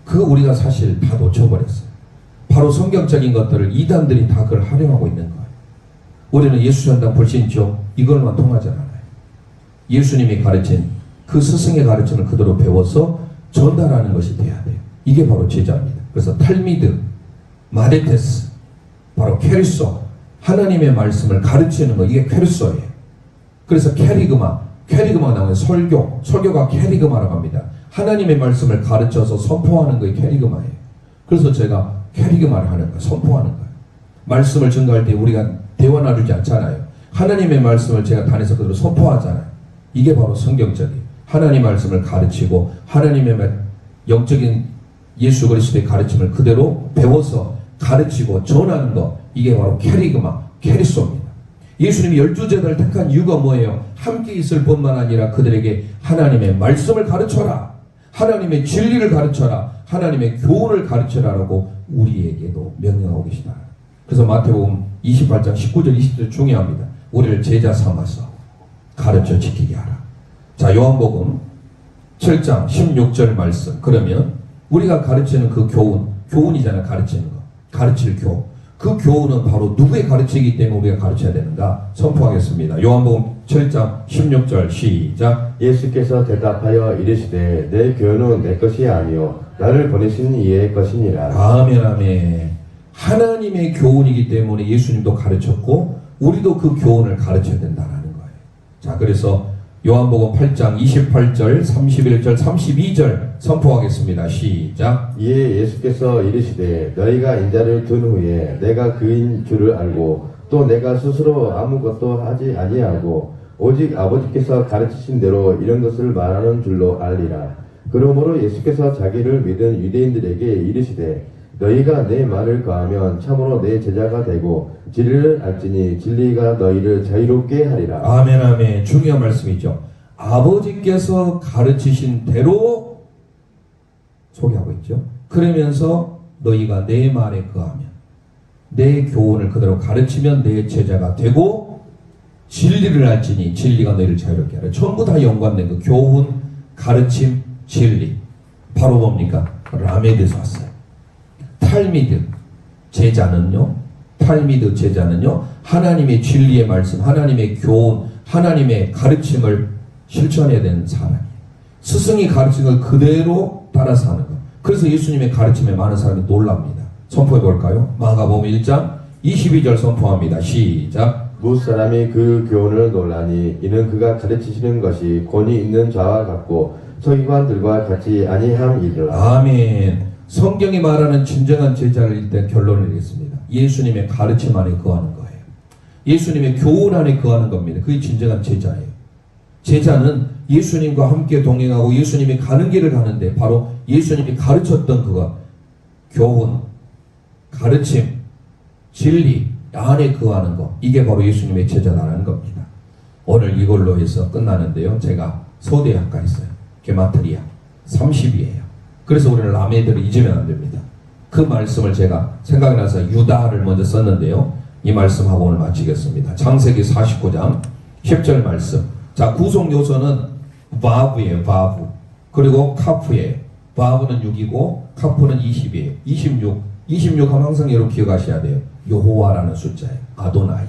그 우리가 사실 다 놓쳐버렸어요. 바로 성경적인 것들을 이단들이 다 그걸 활용하고 있는 거예요. 우리는 예수 전당 불신죠. 이걸만 통하지 않아요. 예수님이 가르친 그 스승의 가르침을 그대로 배워서 전달하는 것이 돼야 돼요. 이게 바로 제자입니다. 그래서 탈미드, 마데테스, 바로 캐리소, 하나님의 말씀을 가르치는 거, 이게 캐리소예요. 그래서 캐리그마 나오는 설교가 캐리그마라고 합니다. 하나님의 말씀을 가르쳐서 선포하는 거에 캐리그마예요. 그래서 제가 캐리그마를 하는 거예요. 선포하는 거예요. 말씀을 증거할 때 우리가 대화 나누지 않잖아요. 하나님의 말씀을 제가 단에서 그대로 선포하잖아요. 이게 바로 성경적인 하나님 말씀을 가르치고 하나님의 영적인 예수 그리스도의 가르침을 그대로 배워서 가르치고 전하는 것, 이게 바로 캐리소입니다. 예수님이 12제자를 택한 이유가 뭐예요? 함께 있을 뿐만 아니라 그들에게 하나님의 말씀을 가르쳐라, 하나님의 진리를 가르쳐라, 하나님의 교훈을 가르쳐라라고 우리에게도 명령하고 계시다. 그래서 마태복음 28장 19절 20절 중요합니다. 우리를 제자 삼아서 가르쳐 지키게 하라. 자, 요한복음 7장 16절 말씀. 그러면 우리가 가르치는 그 교훈이잖아요. 가르치는 거, 가르칠 교훈. 그 교훈은 바로 누구의 가르치기 때문에 우리가 가르쳐야 되는가? 선포하겠습니다. 요한복음 7장 16절 시작. 예수께서 대답하여 이르시되 내 교훈은 내 것이 아니요 나를 보내신 이의 것이니라. 아멘 아멘. 하나님의 교훈이기 때문에 예수님도 가르쳤고 우리도 그 교훈을 가르쳐야 된다라는 거예요. 자, 그래서 요한복음 8장 28절 31절 32절 선포하겠습니다. 시작. 이에 예수께서 이르시되 너희가 인자를 둔 후에 내가 그인 줄을 알고 또 내가 스스로 아무것도 하지 아니하고 오직 아버지께서 가르치신 대로 이런 것을 말하는 줄로 알리라. 그러므로 예수께서 자기를 믿은 유대인들에게 이르시되 너희가 내 말을 거하면 참으로 내 제자가 되고 진리를 알지니 진리가 너희를 자유롭게 하리라. 아멘 아멘. 중요한 말씀이죠. 아버지께서 가르치신 대로 소개하고 있죠. 그러면서 너희가 내 말에 거하면, 내 교훈을 그대로 가르치면 내 제자가 되고 진리를 알지니 진리가 너희를 자유롭게 하리라. 전부 다 연관된 그 교훈, 가르침, 진리. 바로 뭡니까? 라메드에서 왔어요. 탈미드 제자는요, 하나님의 진리의 말씀, 하나님의 교훈, 하나님의 가르침을 실천해야 되는 사람이에요. 스승이 가르친 걸 그대로 따라서 하는 것. 그래서 예수님의 가르침에 많은 사람이 놀랍니다. 선포해 볼까요? 마가복음 1장 22절 선포합니다. 시작. 무사람이 그 교훈을 놀라니 이는 그가 가르치시는 것이 권위 있는 자와 같고 서기관들과 같이 아니함이더라. 아멘. 성경이 말하는 진정한 제자를 일단 결론을 내리겠습니다. 예수님의 가르침 안에 거하는 거예요. 예수님의 교훈 안에 거하는 겁니다. 그게 진정한 제자예요. 제자는 예수님과 함께 동행하고 예수님이 가는 길을 가는데 바로 예수님이 가르쳤던 그거 교훈, 가르침, 진리 안에 거하는 거 이게 바로 예수님의 제자라는 겁니다. 오늘 이걸로 해서 끝나는데요. 제가 소대학과했어요. 게마트리아 30이에요. 그래서 우리는 라메드를 잊으면 안 됩니다. 그 말씀을 제가 생각이 나서 유다를 먼저 썼는데요. 이 말씀하고 오늘 마치겠습니다. 창세기 49장 10절 말씀. 자, 구속 요소는 바브예요. 바브. 그리고 카프예요. 바브는 6이고 카프는 20이에요. 26 하면 항상 여러분 기억하셔야 돼요. 여호와라는 숫자예요. 아도나이.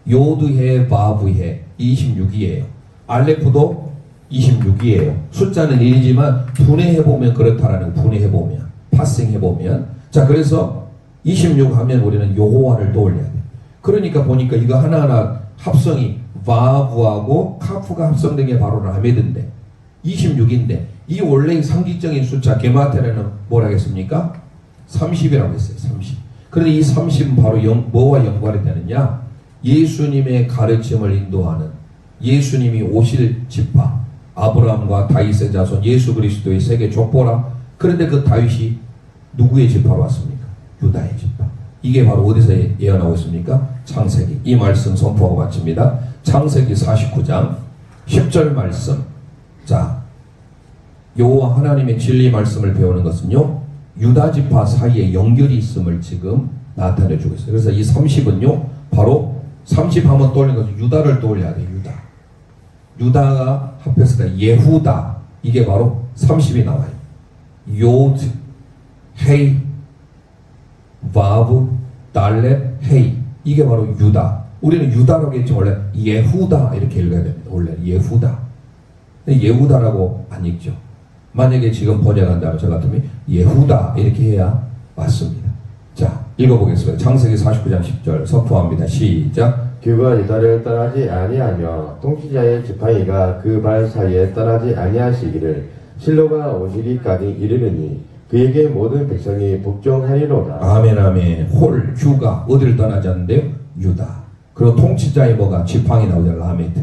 요드해 바브해 26이에요. 알레프도 26이에요. 숫자는 1이지만 분해해보면 그렇다라는 거. 분해해보면 파생해보면 자 그래서 26 하면 우리는 여호와를 떠올려야 돼요. 그러니까 보니까 이거 하나하나 합성이 바브하고 카프가 합성된 게 바로 라메드인데 26인데 이 원래 상징적인 숫자 게마테라는 뭐라 했습니까? 30이라고 했어요. 30. 그런데 이 30은 바로 뭐와 연관이 되느냐? 예수님의 가르침을 인도하는 예수님이 오실 지파 아브라함과 다윗의 자손 예수 그리스도의 세계 족보라. 그런데 그 다윗이 누구의 지파로 왔습니까? 유다의 지파. 이게 바로 어디서 예언하고 있습니까? 창세기. 이 말씀 선포하고 마칩니다. 창세기 49장 10절 말씀. 자, 여호와 하나님의 진리 말씀을 배우는 것은요 유다 지파 사이에 연결이 있음을 지금 나타내 주고 있어요. 그래서 이 30은요 바로 30 하면 떠올리는 것은 유다를 떠올려야 돼요. 유다가 합해서 예후다. 이게 바로 30이 나와요. 요드, 헤이, 바브, 달렛, 헤이. 이게 바로 유다. 우리는 유다라고 했지 원래 예후다 이렇게 읽어야 됩니다. 원래 예후다. 근데 예후다라고 안 읽죠. 만약에 지금 번역한다면 저 같으면 예후다 이렇게 해야 맞습니다. 자, 읽어보겠습니다. 창세기 49장 10절 선포합니다. 시작. 규가 유다를 떠나지 아니하며 통치자의 지팡이가 그 발 사이에 떠나지 아니하시기를 실로가 오시기까지 이르느니 그에게 모든 백성이 복종하리로다. 아멘 아멘. 홀 규가 어디를 떠나지 않는데요? 유다. 그리고 통치자의 뭐가 지팡이 나오죠. 라메드.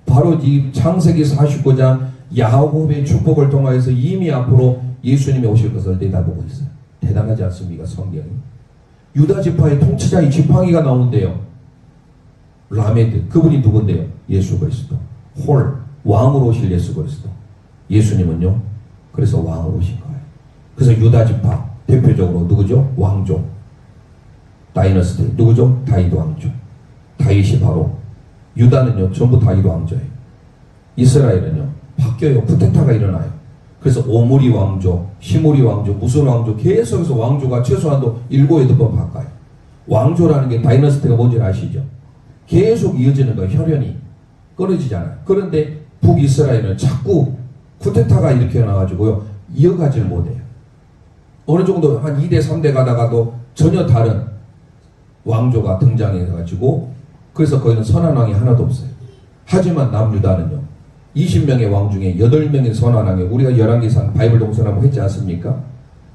바로 이 창세기 49장 야곱의 축복을 통하여서 이미 앞으로 예수님이 오실 것을 내다보고 있어요. 대단하지 않습니까? 성경이. 유다 지파의 통치자의 지팡이가 나오는데요. 라메드. 그분이 누군데요? 예수 그리스도. 홀. 왕으로 오실 예수 그리스도. 예수님은요. 그래서 왕으로 오신 거예요. 그래서 유다 지파 대표적으로 누구죠? 왕족. 다이너스티. 누구죠? 다윗 왕족. 다윗이 바로 유다는요. 전부 다윗 왕조예요. 이스라엘은요. 바뀌어요. 쿠데타가 일어나요. 그래서 오므리 왕조, 시므리 왕조, 무슨 왕조 계속해서 왕조가 최소한도 7, 8번 바꿔요. 왕조라는 게 다이너스티가 뭔지 아시죠? 계속 이어지는 거예요. 혈연이 끊어지잖아요. 그런데 북이스라엘은 자꾸 쿠데타가 이렇게 나와가지고요. 이어가지를 못해요. 어느 정도 한 2대 3대 가다가도 전혀 다른 왕조가 등장해가지고 그래서 거기는 선한 왕이 하나도 없어요. 하지만 남유다는요. 20명의 왕 중에 8명의 선한 왕이 우리가 열왕기상 바이블 동서남북 했지 않습니까?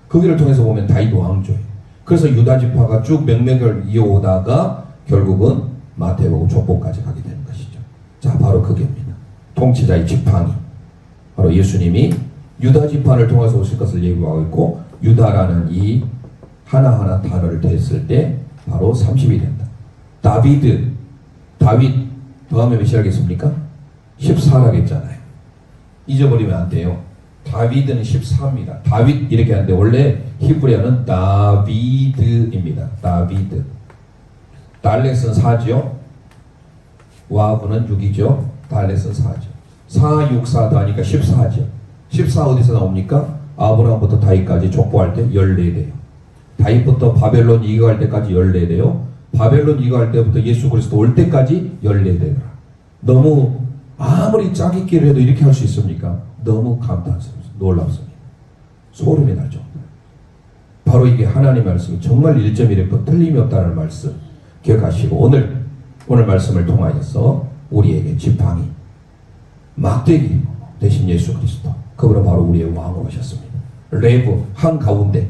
거기를 통해서 보면 다윗 왕조예요. 그래서 유다 지파가 쭉 맥맥을 이어오다가 결국은 마태복음 족보까지 가게 되는 것이죠. 자, 바로 그게입니다. 통치자의 지팡이. 바로 예수님이 유다 지파를 통해서 오실 것을 예고하고 있고 유다라는 이 하나하나 단어를 댔을 때 바로 30이 된다. 다윗 더하면 몇이 하겠습니까? 14라고 했잖아요. 잊어버리면 안 돼요. 다윗은 14입니다. 다윗 이렇게 하는데 원래 히브리어는 다비드입니다. 다비드. 달렛은 4죠. 와브는 6이죠. 달렛은 4죠. 4, 6, 4 더하니까 14죠. 14 어디서 나옵니까? 아브라함부터 다윗까지 족보할 때 14대요. 다윗부터 바벨론 이거할 때까지 14대요. 바벨론 이거할 때부터 예수 그리스도 올 때까지 14대더라. 너무 아무리 짜깁기를 해도 이렇게 할 수 있습니까? 너무 감탄스럽습니다. 놀랍습니다. 소름이 날 정도. 바로 이게 하나님의 말씀이 정말 1.1표 틀림이 없다는 말씀 기억하시고 오늘 말씀을 통하여서 우리에게 지팡이 막대기 대신 예수 그리스도 그분은 바로 우리의 왕으로 오셨습니다. 레브 한가운데,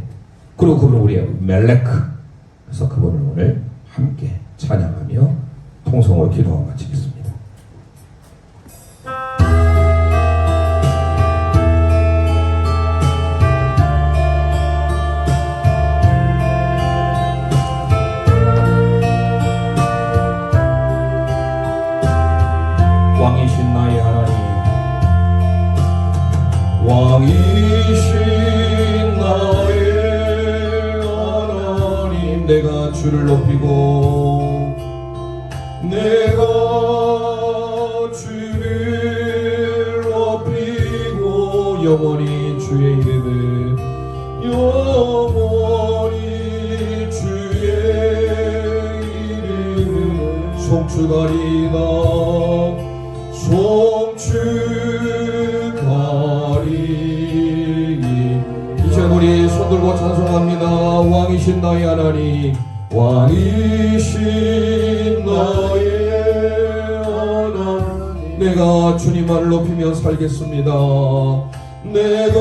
그리고 그분은 우리의 멜레크. 그래서 그분을 오늘 함께 찬양하며 통성으로 기도하고 마치겠습니다. 왕이신 나의 하나님, 왕이신 나의 하나님, 내가 주를 높이고 내가 주를 높이고 영원히 주의 이름을 영원히 주의 이름을 송축하리이다. 송축하리니. 이제 우리 손들고 찬송합니다. 왕이신 나의 하나님, 왕이신 나의 하나님, 내가 주님만을 높이며 살겠습니다. 내가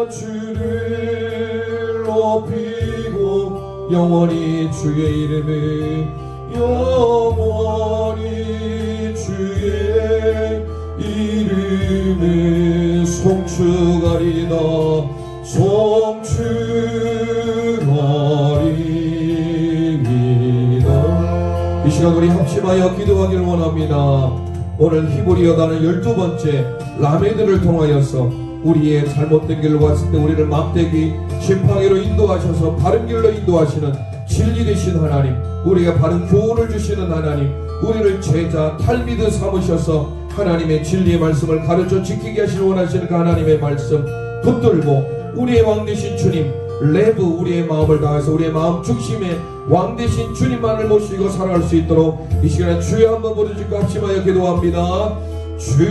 주를 높이고 영원히 주의 이름을 영원히 주의 이름을 송축하리이다. 송축하리이다. 이 시간 우리 합심하여 기도하기를 원합니다. 오늘 히브리어 가는 12번째 라메드를 통하여서 우리의 잘못된 길로 왔을 때 우리를 막대기 심판기로 인도하셔서 바른 길로 인도하시는 진리 되신 하나님, 우리가 바른 교훈을 주시는 하나님, 우리를 제자 탈미드 삼으셔서 하나님의 진리의 말씀을 가르쳐 지키게 하시는 원하시는 그 하나님의 말씀 붙들고 우리의 왕 되신 주님, 레브, 우리의 마음을 다해서 우리의 마음 중심에 왕 되신 주님만을 모시고 살아갈 수 있도록 이 시간에 주여 한번 부르짖고 합심하여 기도합니다. 주